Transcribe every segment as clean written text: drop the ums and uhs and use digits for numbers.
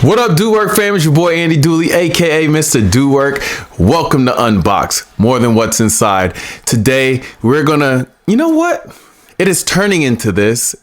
What up, Do Work fam? It's your boy Andy Dooley, aka Mr. Do Work. Welcome to Unboxed, more than what's inside. Today, we're gonna, you know what? It is turning into this.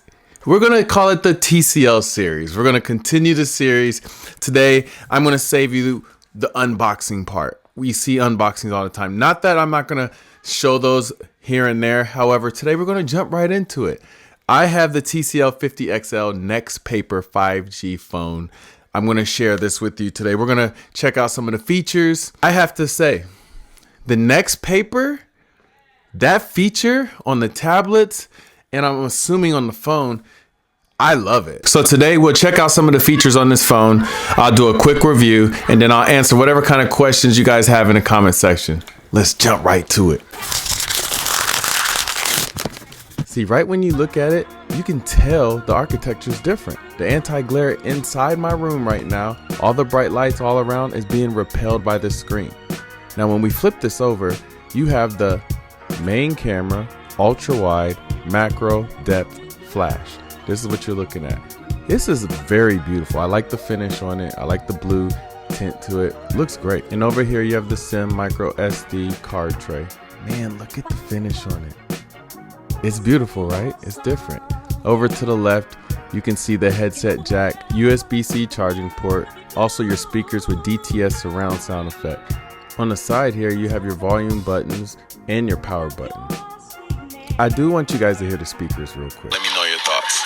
We're gonna call it the TCL series. We're gonna continue the series. Today, I'm gonna save you the unboxing part. We see unboxings all the time. Not that I'm not gonna show those here and there. However, today we're gonna jump right into it. I have the TCL 50 XL NXTpaper 5G phone. I'm going to share this with you today. We're going to check out some of the features. I have to say, the NXTpaper, that feature on the tablets, and I'm assuming on the phone, I love it. So today we'll check out some of the features on this phone. I'll do a quick review, and then I'll answer whatever kind of questions you guys have in the comment section. Let's jump right to it. See, right when you look at it, you can tell the architecture is different. The anti-glare inside my room right now, all the bright lights all around is being repelled by the screen. Now, when we flip this over, you have the main camera, ultra wide, macro, depth, flash. This is what you're looking at. This is very beautiful. I like the finish on it. I like the blue tint to it. Looks great. And over here, you have the SIM micro SD card tray. Man, look at the finish on it. It's beautiful, right? It's different. Over to the left, you can see the headset jack, USB-C charging port, also your speakers with DTS surround sound effect. On the side here, you have your volume buttons and your power button. I do want you guys to hear the speakers real quick. Let me know your thoughts.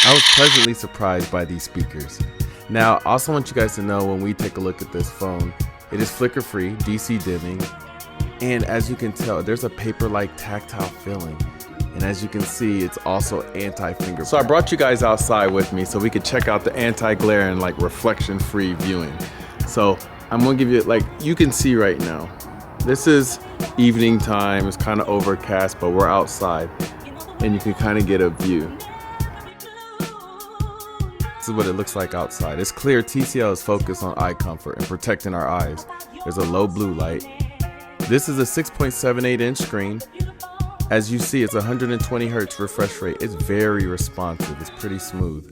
I was pleasantly surprised by these speakers. Now, I also want you guys to know when we take a look at this phone, it is flicker free, DC dimming, and as you can tell, there's a paper-like tactile feeling. And as you can see, it's also anti-fingerprint. So I brought you guys outside with me so we could check out the anti-glare and like reflection-free viewing. So I'm gonna give you, like, you can see right now, this is evening time, it's kind of overcast, but we're outside and you can kind of get a view. This is what it looks like outside. It's clear TCL is focused on eye comfort and protecting our eyes. There's a low blue light. This is a 6.78 inch screen. As you see, it's 120 Hz refresh rate. It's very responsive. It's pretty smooth.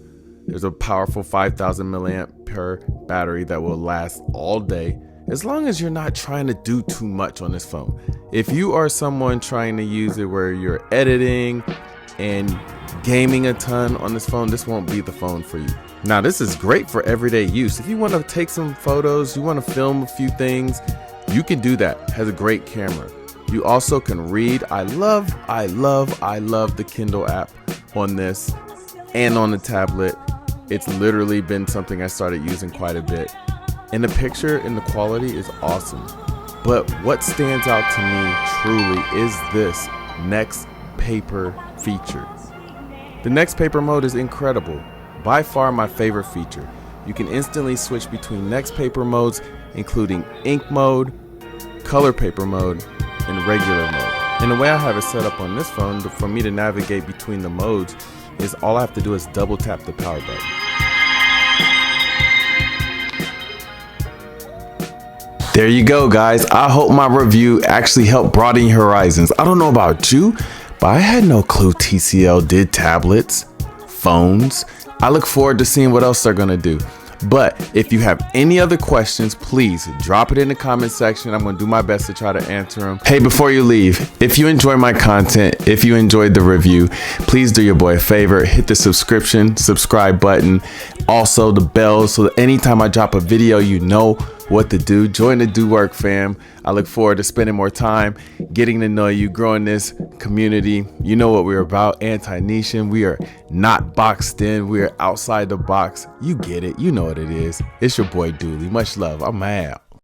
There's a powerful 5,000 milliamp battery that will last all day, as long as you're not trying to do too much on this phone. If you are someone trying to use it where you're editing and gaming a ton on this phone, this won't be the phone for you. Now, this is great for everyday use. If you want to take some photos, you want to film a few things, you can do that. It has a great camera. You also can read. I love the Kindle app on this and on the tablet. It's literally been something I started using quite a bit. And the picture and the quality is awesome. But what stands out to me truly is this NXTpaper feature. The NXTpaper mode is incredible. By far my favorite feature. You can instantly switch between NXTpaper modes, including ink mode, color paper mode, and regular mode. And the way I have it set up on this phone, for me to navigate between the modes, is all I have to do is double tap the power button. There you go, guys. I hope my review actually helped broaden your horizons. I don't know about you, but I had no clue TCL did tablets, phones. I look forward to seeing what else they're gonna do. But if you have any other questions, please drop it in the comment section. I'm gonna do my best to try to answer them. Hey, before you leave, if you enjoy my content, if you enjoyed the review, please do your boy a favor, hit the subscribe button, also the bell, so that anytime I drop a video, you know what to do. Join the Do Work fam. I look forward to spending more time getting to know you, growing this community. You know what we're about, anti-niching. We are not boxed in. We are outside the box. You get it. You know what it is. It's your boy Dooley. Much love. I'm out.